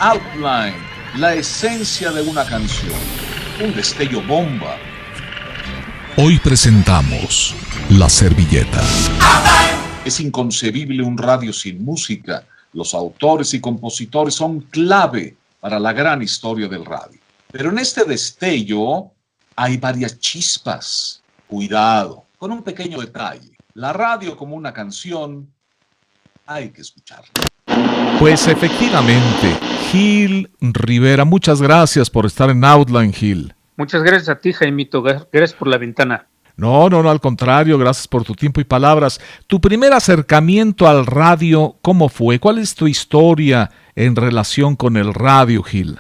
Outline, la esencia de una canción, un destello bomba. Hoy presentamos La Servilleta. Es inconcebible un radio sin música. Los autores y compositores son clave para la gran historia del radio. Pero en este destello hay varias chispas. Cuidado, con un pequeño detalle. La radio como una canción, hay que escucharla. Pues efectivamente, Gil Rivera, muchas gracias por estar en Outline, Gil. Muchas gracias a ti, Jaimito. Gracias por la ventana. No, al contrario, gracias por tu tiempo y palabras. Tu primer acercamiento al radio, ¿cómo fue? ¿Cuál es tu historia en relación con el radio, Gil?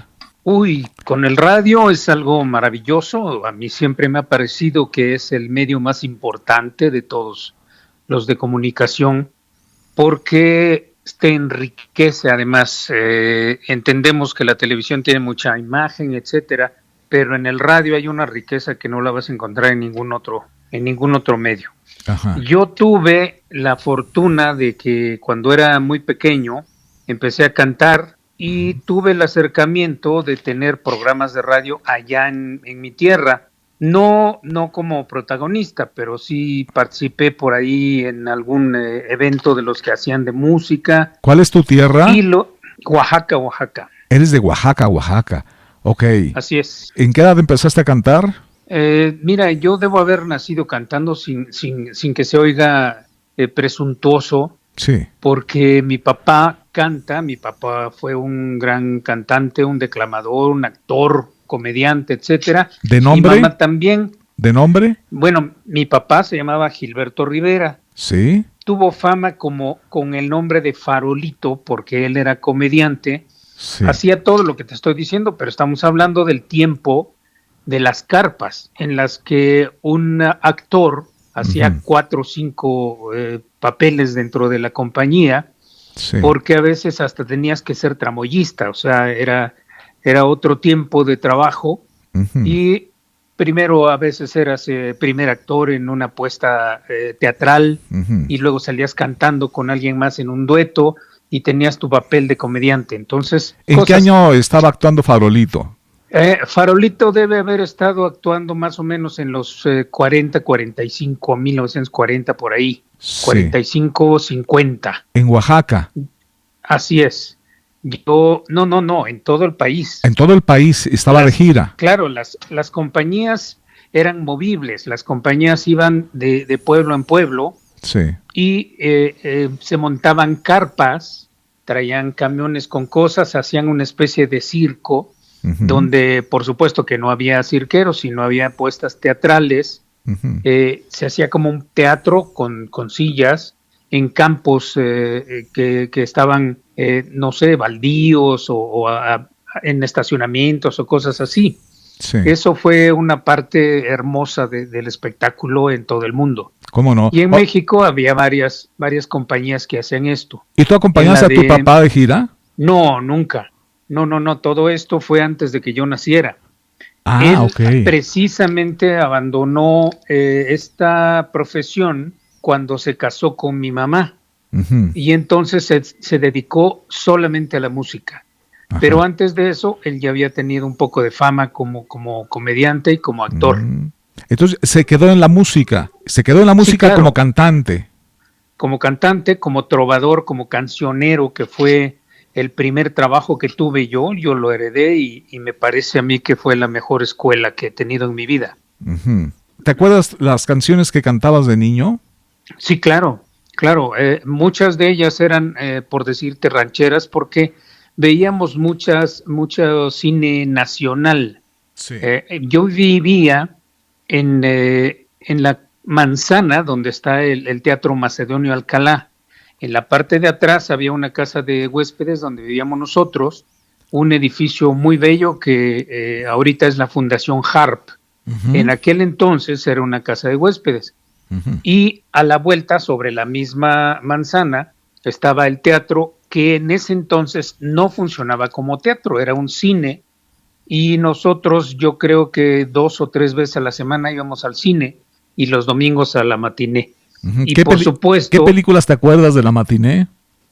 Con el radio es algo maravilloso. A mí siempre me ha parecido que es el medio más importante de todos los de comunicación, porque te enriquece. Además, entendemos que la televisión tiene mucha imagen, etcétera, pero en el radio hay una riqueza que no la vas a encontrar en ningún otro medio. Ajá. Yo tuve la fortuna de que cuando era muy pequeño empecé a cantar y tuve el acercamiento de tener programas de radio allá en mi tierra. No como protagonista, pero sí participé por ahí en algún evento de los que hacían de música. ¿Cuál es tu tierra? Oaxaca. Eres de Oaxaca. Ok. Así es. ¿En qué edad empezaste a cantar? Mira, yo debo haber nacido cantando sin que se oiga presuntuoso. Sí. Porque mi papá canta. Mi papá fue un gran cantante, un declamador, un actor, comediante, etcétera. ¿De nombre? Mi mamá también. ¿De nombre? Bueno, mi papá se llamaba Gilberto Rivera. Sí. Tuvo fama como con el nombre de Farolito porque él era comediante. Sí. Hacía todo lo que te estoy diciendo, pero estamos hablando del tiempo de las carpas en las que un actor hacía 4 o 5 papeles dentro de la compañía, Sí. porque a veces hasta tenías que ser tramoyista, o sea, era otro tiempo de trabajo. Y primero a veces eras primer actor en una puesta teatral y luego salías cantando con alguien más en un dueto y tenías tu papel de comediante. Entonces, ¿en qué año estaba actuando Farolito? Farolito debe haber estado actuando más o menos en los 45, 1940 por ahí, Sí. 45, 50. En Oaxaca. Así es. Yo, no, en todo el país. En todo el país estaba de gira. Claro, las compañías eran movibles, las compañías iban de pueblo en pueblo. Sí. Y se montaban carpas, traían camiones con cosas, hacían una especie de circo, donde por supuesto que no había cirqueros, sino había puestas teatrales. Se hacía como un teatro con sillas en campos que estaban, no sé, baldíos o en estacionamientos o cosas así. Sí. Eso fue una parte hermosa del espectáculo en todo el mundo. ¿Cómo no? Y en México había varias compañías que hacían esto. ¿Y tú acompañaste a tu papá de gira? No, nunca. No, todo esto fue antes de que yo naciera. Ah, Él ok. precisamente abandonó esta profesión cuando se casó con mi mamá. Y entonces se dedicó solamente a la música. Ajá. Pero antes de eso, él ya había tenido un poco de fama como comediante y como actor. Entonces, se quedó en la música. Se quedó en la música, sí, claro. Como cantante. Como cantante, como trovador, como cancionero, que fue el primer trabajo que tuve yo lo heredé y me parece a mí que fue la mejor escuela que he tenido en mi vida. ¿Te acuerdas las canciones que cantabas de niño? Sí, claro. Muchas de ellas eran, por decirte, rancheras, porque veíamos mucho cine nacional. Sí. Yo vivía en la manzana donde está el Teatro Macedonio Alcalá. En la parte de atrás había una casa de huéspedes donde vivíamos nosotros, un edificio muy bello que ahorita es la Fundación Harp. En aquel entonces era una casa de huéspedes. Y a la vuelta, sobre la misma manzana, estaba el teatro, que en ese entonces no funcionaba como teatro, era un cine. Y nosotros, yo creo que 2 o 3 veces a la semana íbamos al cine y los domingos a la matiné. Y por supuesto... ¿Qué películas te acuerdas de la matiné?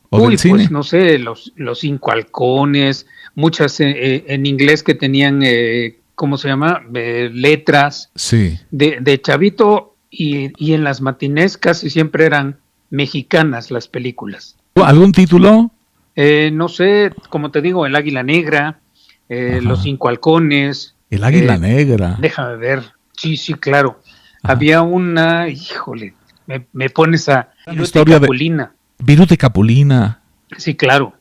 ¿O del cine? Pues no sé, los Cinco Halcones, muchas en inglés que tenían, ¿cómo se llama? Letras. Sí. De chavito y en las matinés casi siempre eran mexicanas las películas. ¿Algún título? No sé, como te digo, El Águila Negra, Los Cinco Halcones. El Águila Negra. Déjame ver. Sí, claro. Ajá. Había una, híjole, me pones a La historia Capulina. Viruta y Capulina. Sí, claro.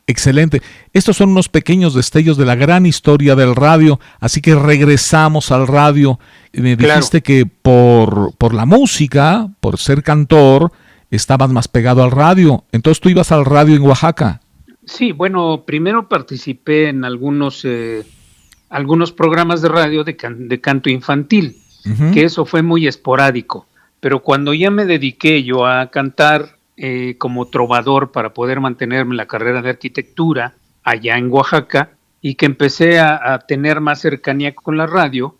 Excelente. Estos son unos pequeños destellos de la gran historia del radio, así que regresamos al radio. Me dijiste que por la música, por ser cantor, estabas más pegado al radio. Entonces tú ibas al radio en Oaxaca. Sí, bueno, primero participé en algunos programas de radio de canto infantil, que eso fue muy esporádico. Pero cuando ya me dediqué yo a cantar como trovador para poder mantenerme en la carrera de arquitectura allá en Oaxaca y que empecé a tener más cercanía con la radio,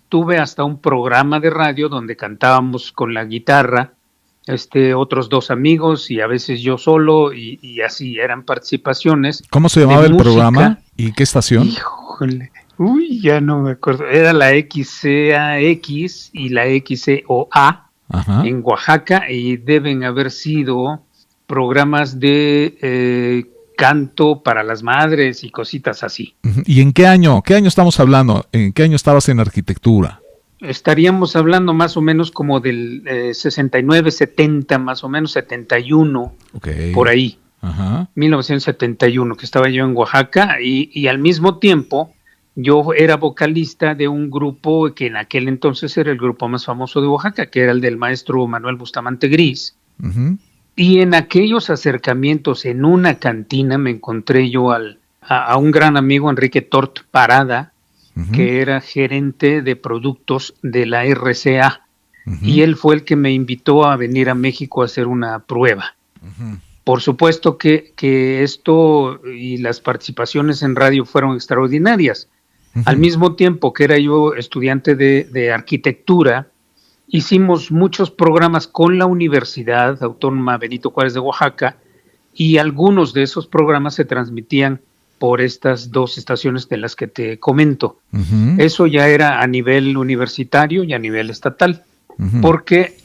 tuve hasta un programa de radio donde cantábamos con la guitarra, otros dos amigos y a veces yo solo y así eran participaciones. ¿Cómo se llamaba el programa y qué estación? Híjole, ya no me acuerdo. Era la XCAX y la XCOA. Ajá. En Oaxaca, y deben haber sido programas de canto para las madres y cositas así. ¿Y en qué año? ¿Qué año estamos hablando? ¿En qué año estabas en arquitectura? Estaríamos hablando más o menos como del 69, 70, más o menos 71, por ahí. Ajá. 1971, que estaba yo en Oaxaca, y al mismo tiempo yo era vocalista de un grupo que en aquel entonces era el grupo más famoso de Oaxaca, que era el del maestro Manuel Bustamante Gris. Y en aquellos acercamientos en una cantina me encontré yo a un gran amigo, Enrique Tort Parada, que era gerente de productos de la RCA. Y él fue el que me invitó a venir a México a hacer una prueba. Por supuesto que esto y las participaciones en radio fueron extraordinarias. Al mismo tiempo que era yo estudiante de arquitectura, hicimos muchos programas con la Universidad Autónoma Benito Juárez de Oaxaca y algunos de esos programas se transmitían por estas dos estaciones de las que te comento. Eso ya era a nivel universitario y a nivel estatal, porque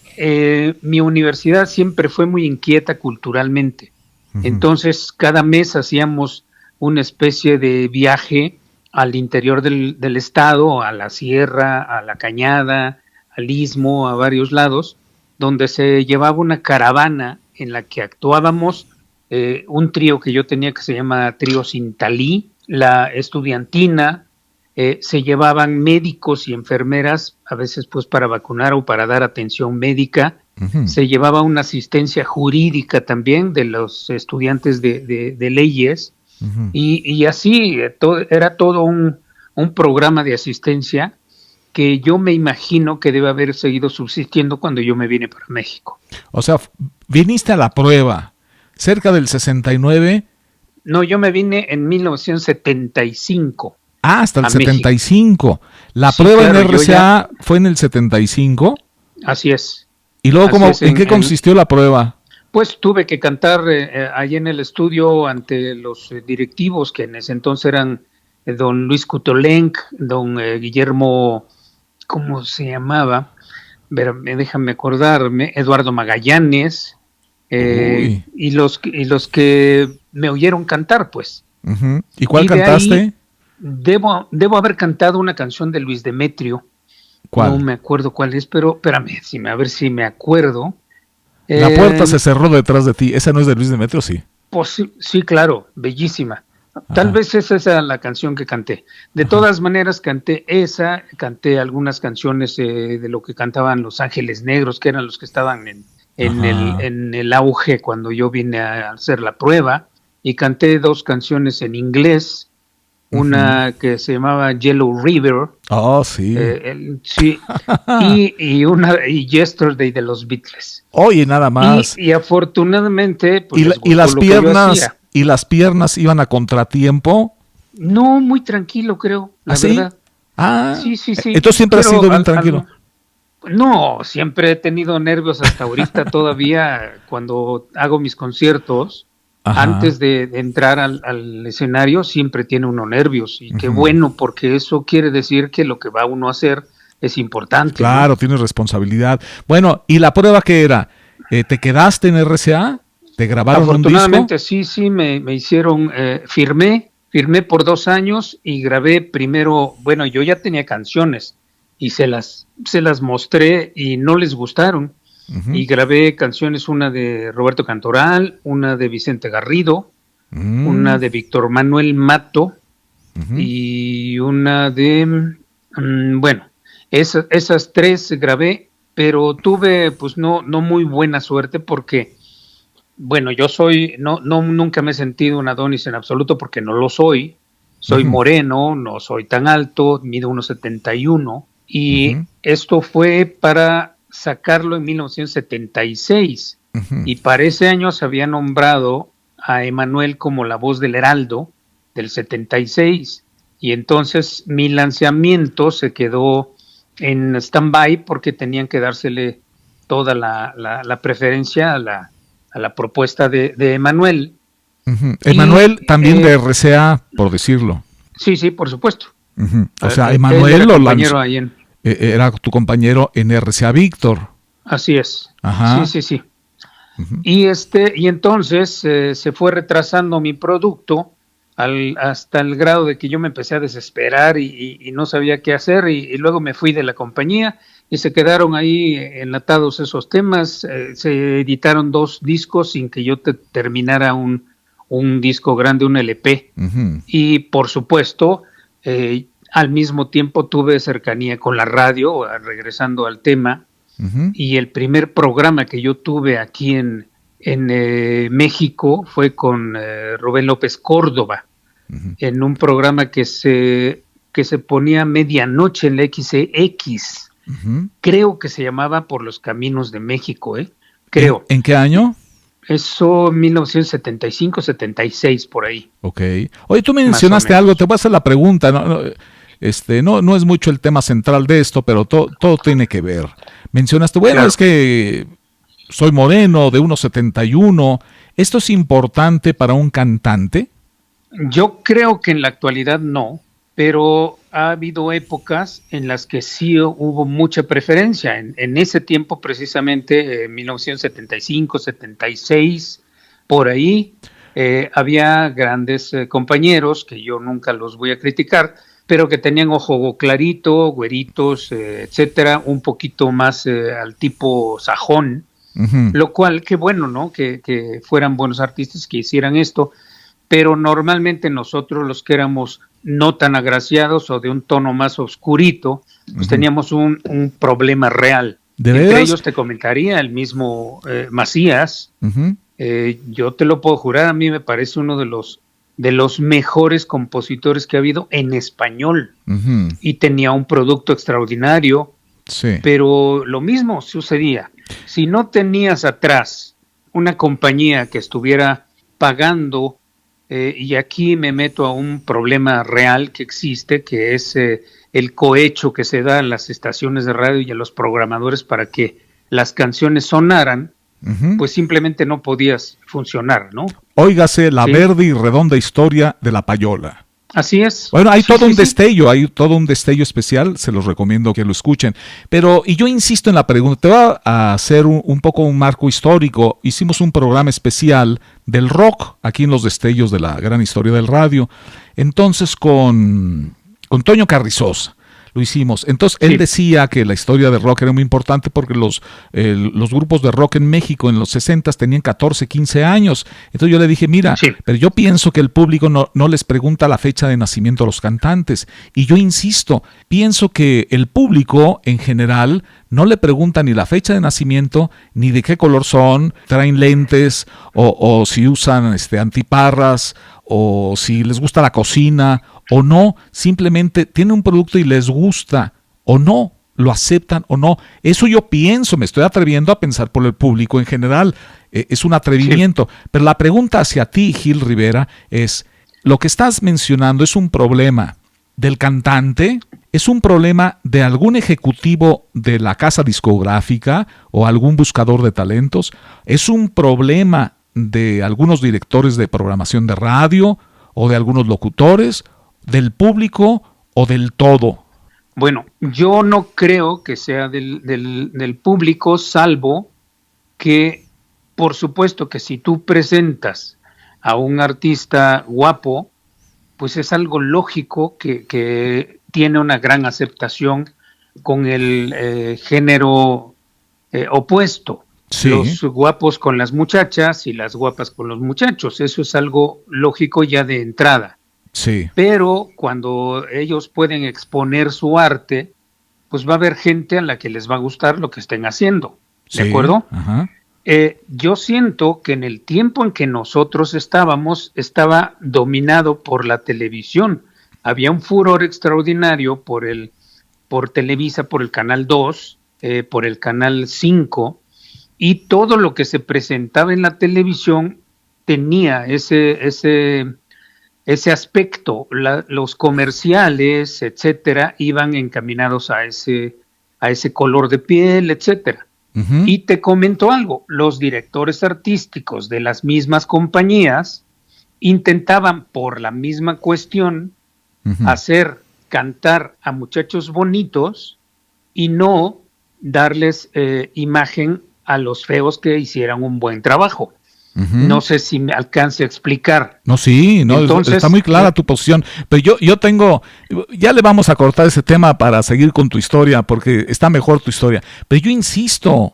mi universidad siempre fue muy inquieta culturalmente. Entonces, cada mes hacíamos una especie de viaje al interior del estado, a la sierra, a la cañada, al istmo, a varios lados, donde se llevaba una caravana en la que actuábamos un trío que yo tenía que se llama Trío Cintalí, la estudiantina, se llevaban médicos y enfermeras, a veces pues para vacunar o para dar atención médica, se llevaba una asistencia jurídica también de los estudiantes de leyes, y así era todo un programa de asistencia que yo me imagino que debe haber seguido subsistiendo cuando yo me vine para México. O sea, viniste a la prueba cerca del 69. No, yo me vine en 1975. Ah, hasta el 75. México. La prueba en RCA fue en el 75. Así es. ¿Y luego en qué consistió la prueba? Pues tuve que cantar ahí en el estudio ante los directivos, que en ese entonces eran don Luis Cutolenc, don Guillermo, ¿cómo se llamaba? Déjame acordarme, Eduardo Magallanes, y los que me oyeron cantar, pues. ¿Y cuál cantaste? Debo haber cantado una canción de Luis Demetrio. ¿Cuál? No me acuerdo cuál es, pero espérame, a ver si me acuerdo. La puerta se cerró detrás de ti. ¿Esa no es de Luis Demetrio? Sí. Pues sí, claro, bellísima. Tal vez esa es la canción que canté. De todas maneras, canté algunas canciones de lo que cantaban Los Ángeles Negros, que eran los que estaban en el auge cuando yo vine a hacer la prueba, y canté 2 canciones en inglés, una que se llamaba Yellow River. Oh, sí. Sí. y Yesterday de los Beatles. Oye, nada más. Y afortunadamente, pues, ¿Y las piernas iban a contratiempo? No, muy tranquilo, creo, la verdad. Ah, sí. Entonces siempre has sido bien tranquilo. No, siempre he tenido nervios hasta ahorita todavía cuando hago mis conciertos. antes de entrar al escenario siempre tiene uno nervios, y qué bueno, porque eso quiere decir que lo que va uno a hacer es importante. Claro, ¿no? Tienes responsabilidad. Bueno, ¿y la prueba qué era? ¿Te quedaste en RCA? ¿Te grabaron un disco? Afortunadamente sí, me hicieron, firmé por 2 años y grabé primero, bueno, yo ya tenía canciones y se las mostré y no les gustaron. Y grabé canciones, una de Roberto Cantoral, una de Vicente Garrido, una de Víctor Manuel Mato y una de, bueno, esas 3 grabé, pero tuve pues no muy buena suerte porque, bueno, yo nunca me he sentido un Adonis en absoluto porque no lo soy. Soy moreno, no soy tan alto, mido 1.71 y esto fue para sacarlo en 1976 y para ese año se había nombrado a Emanuel como la voz del Heraldo del 76 y entonces mi lanzamiento se quedó en stand-by porque tenían que dársele toda la preferencia a la propuesta de Emanuel. Emanuel también de RCA, por decirlo. Sí, por supuesto. O sea, Emanuel lo lanzó. Era tu compañero en RCA Víctor. Así es. Ajá. Sí. Y entonces se fue retrasando mi producto hasta el grado de que yo me empecé a desesperar y no sabía qué hacer y luego me fui de la compañía y se quedaron ahí enlatados esos temas. Se editaron 2 discos sin que yo terminara un disco grande, un LP. Y por supuesto, al mismo tiempo tuve cercanía con la radio, regresando al tema, y el primer programa que yo tuve aquí en México fue con Rubén López Córdoba, en un programa que se ponía medianoche en la XX. Creo que se llamaba Por los Caminos de México, creo. ¿En qué año? Eso, 1975-76, por ahí. Ok. Oye, tú mencionaste algo, te voy a hacer la pregunta, no es mucho el tema central de esto, pero todo tiene que ver. Mencionaste, bueno, claro, es que soy moreno, de 1.71. ¿Esto es importante para un cantante? Yo creo que en la actualidad no, pero ha habido épocas en las que sí hubo mucha preferencia. En ese tiempo, precisamente, 1975, 76, por ahí, había grandes compañeros, que yo nunca los voy a criticar, pero que tenían ojo clarito, güeritos, etcétera, un poquito más al tipo sajón, lo cual, qué bueno, ¿no? Que fueran buenos artistas que hicieran esto, pero normalmente nosotros, los que éramos no tan agraciados o de un tono más oscurito, pues teníamos un problema real. Entre ellos te comentaría el mismo Macías. Yo te lo puedo jurar, a mí me parece uno de los mejores compositores que ha habido en español, y tenía un producto extraordinario, pero lo mismo sucedía. Si no tenías atrás una compañía que estuviera pagando, y aquí me meto a un problema real que existe, que es el cohecho que se da a las estaciones de radio y a los programadores para que las canciones sonaran, pues simplemente no podías funcionar, ¿no? Óigase la verde y redonda historia de La Payola. Así es. Bueno, hay todo un destello, hay todo un destello especial, se los recomiendo que lo escuchen. Pero, y yo insisto en la pregunta, te voy a hacer un poco un marco histórico. Hicimos un programa especial del rock aquí en Los Destellos de la Gran Historia del Radio. Entonces, con Toño Carrizosa lo hicimos. Entonces, él decía que la historia del rock era muy importante porque los grupos de rock en México en los 60 tenían 14, 15 años. Entonces yo le dije, mira, pero yo pienso que el público no les pregunta la fecha de nacimiento a los cantantes. Y yo insisto, pienso que el público en general no le pregunta ni la fecha de nacimiento, ni de qué color son, traen lentes, o si usan antiparras, o si les gusta la cocina o no, simplemente tienen un producto y les gusta o no, lo aceptan o no. Eso yo pienso, me estoy atreviendo a pensar por el público en general, es un atrevimiento. Pero la pregunta hacia ti, Gil Rivera, es, ¿lo que estás mencionando es un problema del cantante? ¿Es un problema de algún ejecutivo de la casa discográfica o algún buscador de talentos? ¿Es un problema de algunos directores de programación de radio o de algunos locutores, del público o del todo? Bueno, yo no creo que sea del público, salvo que, por supuesto, que si tú presentas a un artista guapo, pues es algo lógico que tiene una gran aceptación con el género opuesto. Sí. Los guapos con las muchachas y las guapas con los muchachos. Eso es algo lógico ya de entrada. Sí. Pero cuando ellos pueden exponer su arte, pues va a haber gente a la que les va a gustar lo que estén haciendo. ¿De Sí. acuerdo? Ajá. Yo siento que en el tiempo en que nosotros estaba dominado por la televisión. Había un furor extraordinario por Televisa, por el Canal 2, por el Canal 5, y todo lo que se presentaba en la televisión tenía ese aspecto. Los comerciales, etcétera, iban encaminados a ese color de piel, etcétera. Uh-huh. Y te comento algo, los directores artísticos de las mismas compañías intentaban por la misma cuestión hacer cantar a muchachos bonitos y no darles imagen a los feos que hicieran un buen trabajo. No sé si me alcance a explicar. No, sí, no, entonces, está muy clara tu posición, pero yo tengo, ya le vamos a cortar ese tema para seguir con tu historia, porque está mejor tu historia, pero yo insisto,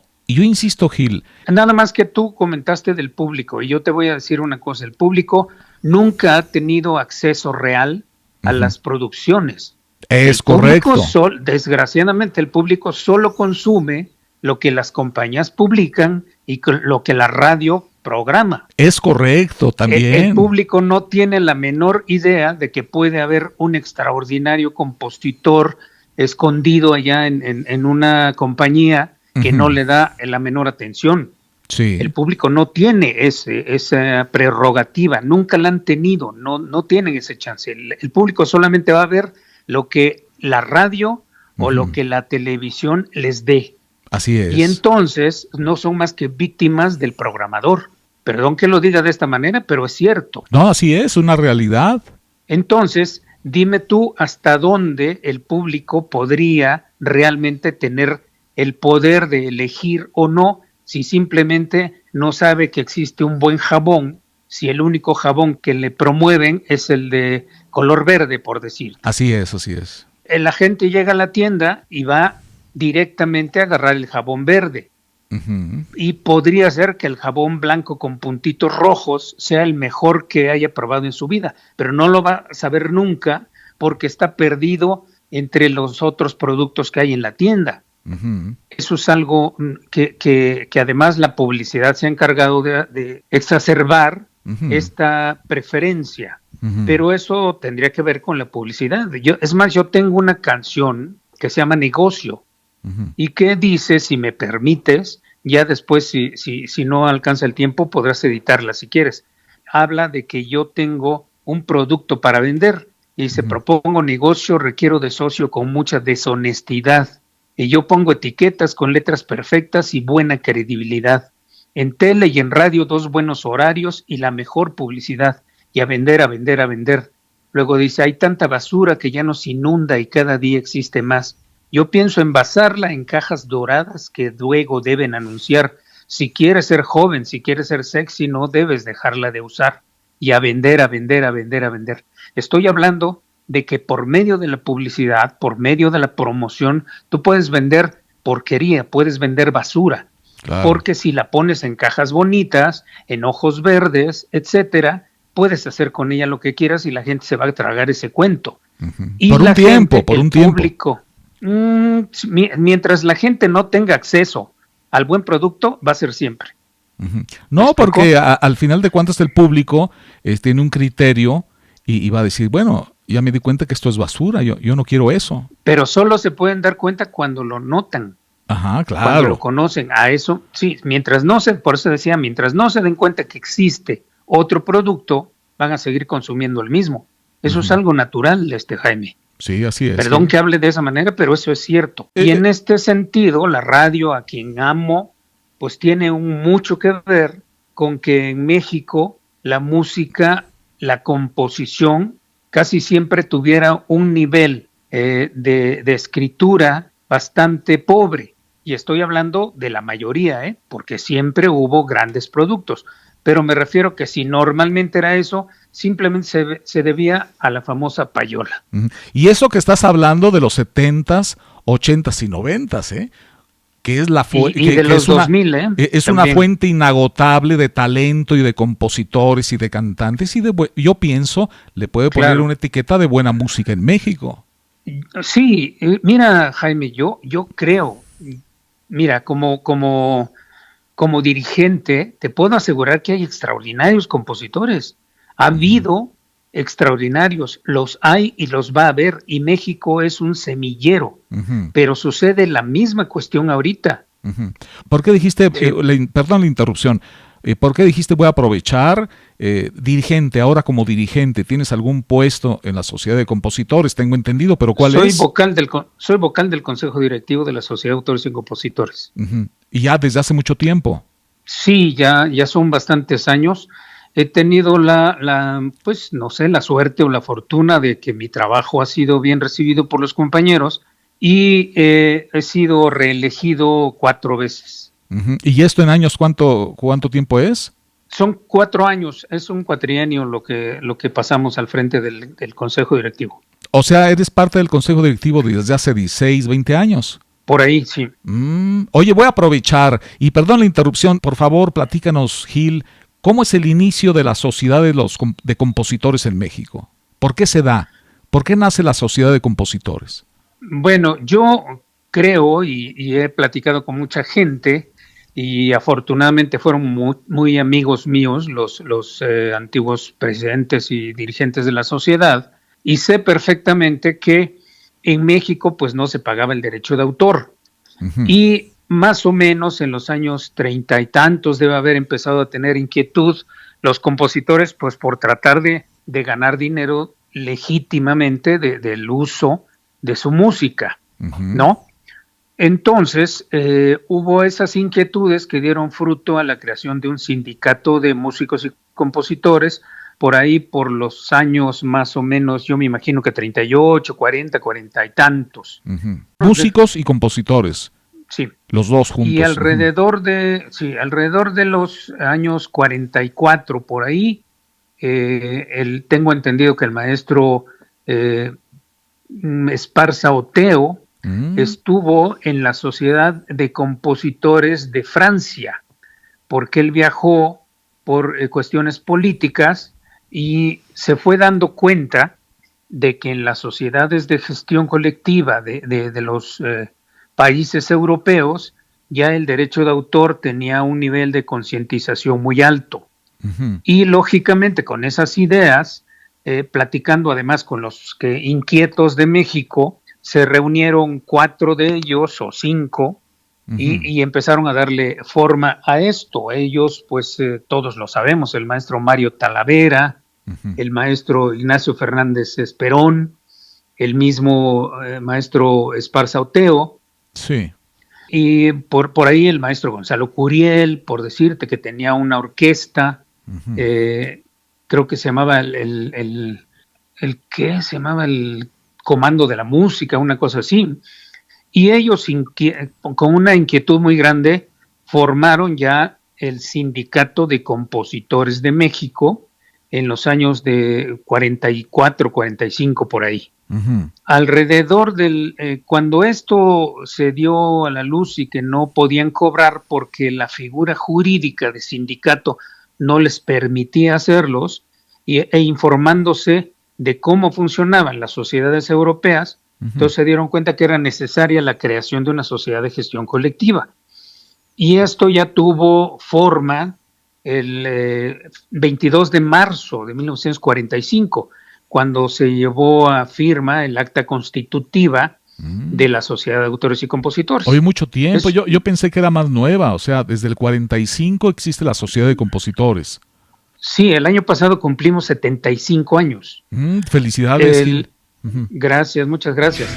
Gil. Nada más que tú comentaste del público, y yo te voy a decir una cosa, el público nunca ha tenido acceso real a las producciones. Es correcto. Desgraciadamente el público solo consume lo que las compañías publican y lo que la radio programa. Es correcto, también. El público no tiene la menor idea de que puede haber un extraordinario compositor escondido allá en una compañía que no le da la menor atención. Sí. El público no tiene esa prerrogativa, nunca la han tenido, no tienen ese chance. El público solamente va a ver lo que la radio o lo que la televisión les dé. Así es. Y entonces no son más que víctimas del programador. Perdón que lo diga de esta manera, pero es cierto. No, así es, una realidad. Entonces, dime tú hasta dónde el público podría realmente tener el poder de elegir o no, si simplemente no sabe que existe un buen jabón, si el único jabón que le promueven es el de color verde, por decir. Así es, así es. La gente llega a la tienda y va directamente a agarrar el jabón verde. Y podría ser que el jabón blanco con puntitos rojos sea el mejor que haya probado en su vida, pero no lo va a saber nunca porque está perdido entre los otros productos que hay en la tienda. Eso es algo que además la publicidad se ha encargado de exacerbar esta preferencia, pero eso tendría que ver con la publicidad. Yo tengo una canción que se llama Negocio y que dice, si me permites, ya después si no alcanza el tiempo podrás editarla si quieres. Habla de que yo tengo un producto para vender y dice, propongo negocio, requiero de socio con mucha deshonestidad. Y yo pongo etiquetas con letras perfectas y buena credibilidad. En tele y en radio 2 buenos horarios y la mejor publicidad. Y a vender, a vender, a vender. Luego dice, hay tanta basura que ya nos inunda y cada día existe más. Yo pienso envasarla en cajas doradas que luego deben anunciar. Si quieres ser joven, si quieres ser sexy, no debes dejarla de usar. Y a vender, a vender, a vender, a vender. Estoy hablando de que por medio de la publicidad, por medio de la promoción, tú puedes vender porquería, puedes vender basura, porque si la pones en cajas bonitas, en ojos verdes, etcétera, puedes hacer con ella lo que quieras y la gente se va a tragar ese cuento. Y por un tiempo, por un tiempo. Mientras la gente no tenga acceso al buen producto, va a ser siempre. No, porque al final de cuentas el público tiene un criterio y va a decir, bueno, ya me di cuenta que esto es basura, yo no quiero eso. Pero solo se pueden dar cuenta cuando lo notan. Ajá, claro. Cuando lo conocen. A eso, sí, por eso decía, mientras no se den cuenta que existe otro producto, van a seguir consumiendo el mismo. Eso es algo natural, Jaime. Sí, así es. Perdón que hable de esa manera, pero eso es cierto. Y en este sentido, la radio, a quien amo, pues tiene mucho que ver con que en México la música, la composición, casi siempre tuviera un nivel de escritura bastante pobre. Y estoy hablando de la mayoría, porque siempre hubo grandes productos. Pero me refiero que si normalmente era eso, simplemente se debía a la famosa payola. Y eso que estás hablando de los 70s, 80s y 90s, que es la fuente, y de los es una, 2000, es una fuente inagotable de talento y de compositores y de cantantes, y yo pienso le puede poner una etiqueta de buena música en México. Sí, mira, Jaime, yo creo, mira, como dirigente te puedo asegurar que hay extraordinarios compositores. Ha habido extraordinarios, los hay y los va a haber, y México es un semillero, pero sucede la misma cuestión ahorita. ¿Por qué dijiste, perdón la interrupción, por qué dijiste voy a aprovechar, dirigente, ahora como dirigente, ¿tienes algún puesto en la Sociedad de Compositores? Tengo entendido, pero ¿cuál es? Soy vocal del Consejo Directivo de la Sociedad de Autores y Compositores. ¿Y ya desde hace mucho tiempo? Sí, ya son bastantes años. He tenido pues no sé, la suerte o la fortuna de que mi trabajo ha sido bien recibido por los compañeros y he sido reelegido 4 veces. ¿Y esto en años cuánto tiempo es? Son 4 años, es un cuatrienio lo que pasamos al frente del Consejo Directivo. O sea, eres parte del Consejo Directivo desde hace 16, 20 años. Por ahí, sí. Oye, voy a aprovechar, y perdón la interrupción, por favor, platícanos, Gil, ¿cómo es el inicio de la Sociedad de Compositores en México? ¿Por qué se da? ¿Por qué nace la Sociedad de Compositores? Bueno, yo creo y he platicado con mucha gente y afortunadamente fueron muy amigos míos los antiguos presidentes y dirigentes de la sociedad, y sé perfectamente que en México pues no se pagaba el derecho de autor. Y más o menos en los años 30 y tantos debe haber empezado a tener inquietud los compositores pues por tratar de ganar dinero legítimamente del uso de su música, ¿no? Entonces hubo esas inquietudes que dieron fruto a la creación de un sindicato de músicos y compositores por ahí por los años más o menos, yo me imagino que 38, 40 y tantos. Músicos y compositores. Sí. Los dos juntos. Y alrededor de los años 44 por ahí, tengo entendido que el maestro Esparza Oteo estuvo en la Sociedad de Compositores de Francia, porque él viajó por cuestiones políticas y se fue dando cuenta de que en las sociedades de gestión colectiva de los países europeos ya el derecho de autor tenía un nivel de concientización muy alto. Y lógicamente con esas ideas, platicando además con los inquietos de México, se reunieron 4 de ellos o 5 y empezaron a darle forma a esto. Ellos, pues todos lo sabemos, el maestro Mario Talavera, el maestro Ignacio Fernández Esperón, el mismo maestro Esparza Oteo, sí. Y por ahí el maestro Gonzalo Curiel, por decirte que tenía una orquesta, creo que se llamaba el Comando de la Música, una cosa así. Y ellos, con una inquietud muy grande, formaron ya el Sindicato de Compositores de México en los años de 44, 45 por ahí. Alrededor cuando esto se dio a la luz y que no podían cobrar porque la figura jurídica de sindicato no les permitía hacerlos, e informándose de cómo funcionaban las sociedades europeas, entonces se dieron cuenta que era necesaria la creación de una sociedad de gestión colectiva. Y esto ya tuvo forma el 22 de marzo de 1945, cuando se llevó a firma el acta constitutiva de la Sociedad de Autores y Compositores. Hoy mucho tiempo, yo pensé que era más nueva, o sea, desde el 45 existe la Sociedad de Compositores. Sí, el año pasado cumplimos 75 años. Felicidades. Gracias, muchas gracias.